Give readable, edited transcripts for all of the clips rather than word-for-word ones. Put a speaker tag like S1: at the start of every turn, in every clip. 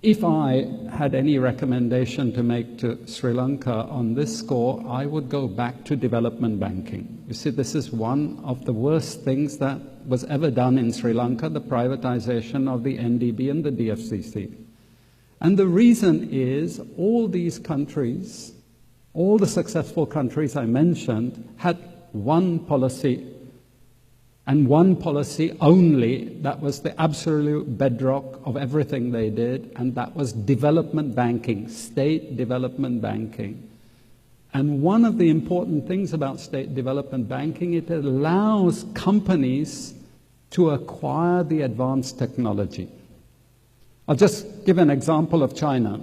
S1: If I had any recommendation to make to Sri Lanka on this score, I would go back to development banking. You see, this is one of the worst things that was ever done in Sri Lanka, the privatization of the NDB and the DFCC. And the reason is all these countries, all the successful countries I mentioned, had one policy, and one policy only. That was the absolute bedrock of everything they did, and that was development banking, state development banking. And one of the important things about state development banking, it allows companies to acquire the advanced technology. I'll just give an example of China.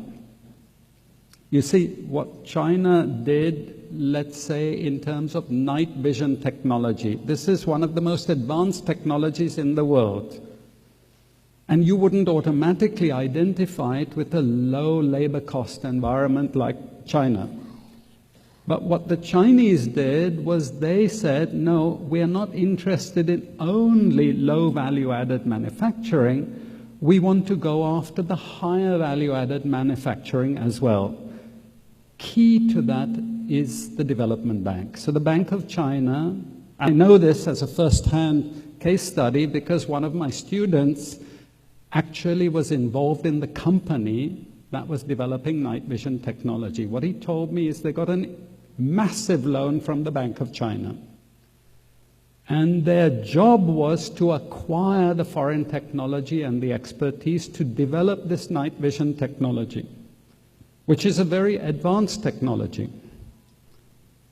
S1: You see, what China did, let's say, in terms of night vision technology, this is one of the most advanced technologies in the world. And you wouldn't automatically identify it with a low labor cost environment like China. But what the Chinese did was they said, no, we are not interested in only low value-added manufacturing. We want to go after the higher value-added manufacturing as well. Key to that is the development bank. So the Bank of China, I know this as a first-hand case study because one of my students actually was involved in the company that was developing night vision technology. What he told me is they got a massive loan from the Bank of China. And their job was to acquire the foreign technology and the expertise to develop this night vision technology, which is a very advanced technology.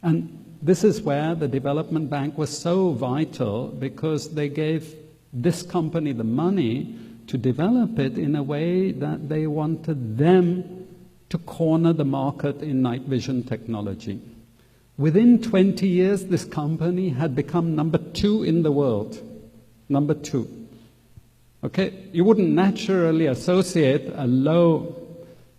S1: And this is where the development bank was so vital, because they gave this company the money to develop it in a way that they wanted them to corner the market in night vision technology. Within 20 years, this company had become number 2 in the world. Number 2. Okay, you wouldn't naturally associate a low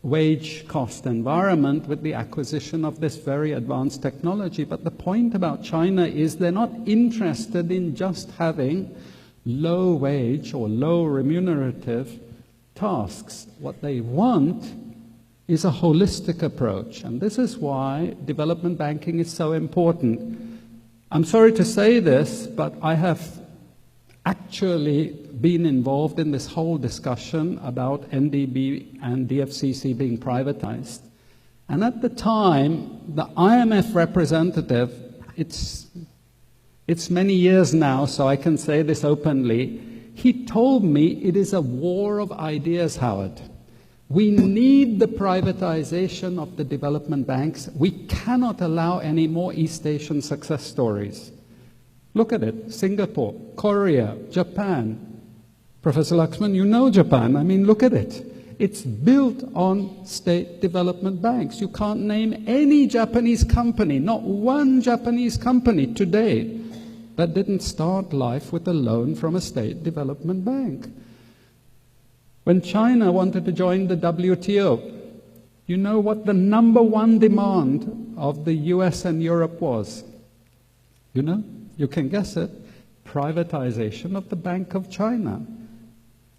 S1: wage cost environment with the acquisition of this very advanced technology. But the point about China is they're not interested in just having low wage or low remunerative tasks. What they want is a holistic approach. And this is why development banking is so important. I'm sorry to say this, but I have actually been involved in this whole discussion about NDB and DFCC being privatized. And at the time, the IMF representative, it's many years now, so I can say this openly, he told me it is a war of ideas, Howard. We need the privatization of the development banks. We cannot allow any more East Asian success stories. Look at it, Singapore, Korea, Japan. Professor Laxman, you know Japan. I mean, look at it. It's built on state development banks. You can't name any Japanese company, not one Japanese company today, that didn't start life with a loan from a state development bank. When China wanted to join the WTO, you know what the #1 demand of the US and Europe was? You know? You can guess it. Privatization of the Bank of China.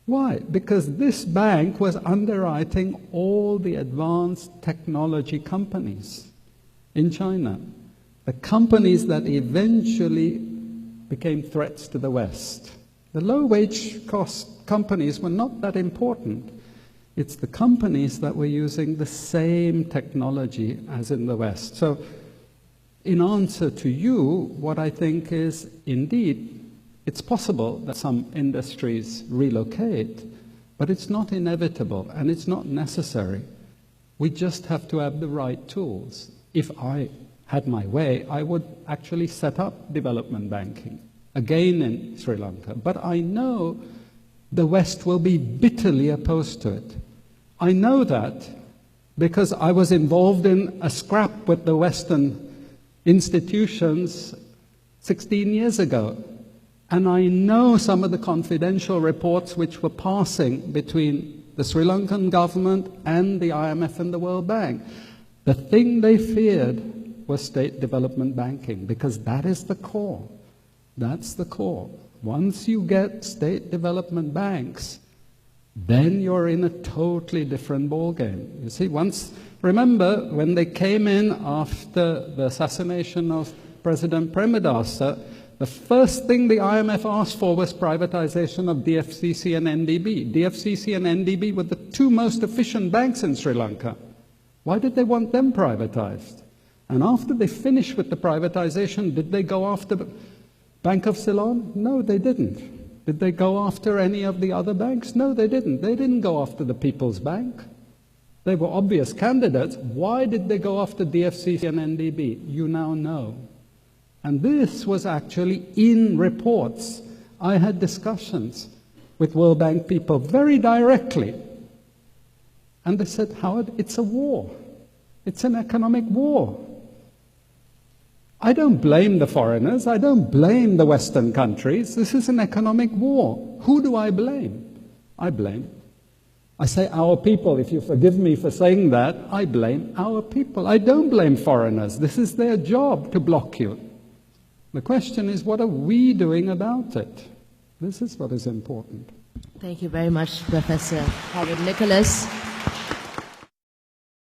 S1: Why? Because this bank was underwriting all the advanced technology companies in China. The companies that eventually became threats to the West. The low-wage cost companies were not that important. It's the companies that were using the same technology as in the West. So, in answer to you, what I think is, indeed, it's possible that some industries relocate, but it's not inevitable and it's not necessary. We just have to have the right tools. If I had my way, I would actually set up development banking, again in Sri Lanka. But I know the West will be bitterly opposed to it. I know that because I was involved in a scrap with the Western institutions 16 years ago. And I know some of the confidential reports which were passing between the Sri Lankan government and the IMF and the World Bank. The thing they feared was state development banking, because that is the core. That's the core. Once you get state development banks, then you're in a totally different ballgame. You see, remember, when they came in after the assassination of President Premadasa, the first thing the IMF asked for was privatization of DFCC and NDB. DFCC and NDB were the two most efficient banks in Sri Lanka. Why did they want them privatized? And after they finished with the privatization, did they go after Bank of Ceylon? No, they didn't. Did they go after any of the other banks? No, they didn't. They didn't go after the People's Bank. They were obvious candidates. Why did they go after DFCC and NDB? You now know. And this was actually in reports. I had discussions with World Bank people very directly. And they said, Howard, it's a war. It's an economic war. I don't blame the foreigners. I don't blame the Western countries. This is an economic war. Who do I blame? I say our people. If you forgive me for saying that, I blame our people. I don't blame foreigners. This is their job to block you. The question is, what are we doing about it? This is what is important.
S2: Thank you very much, Professor Howard Nicholas.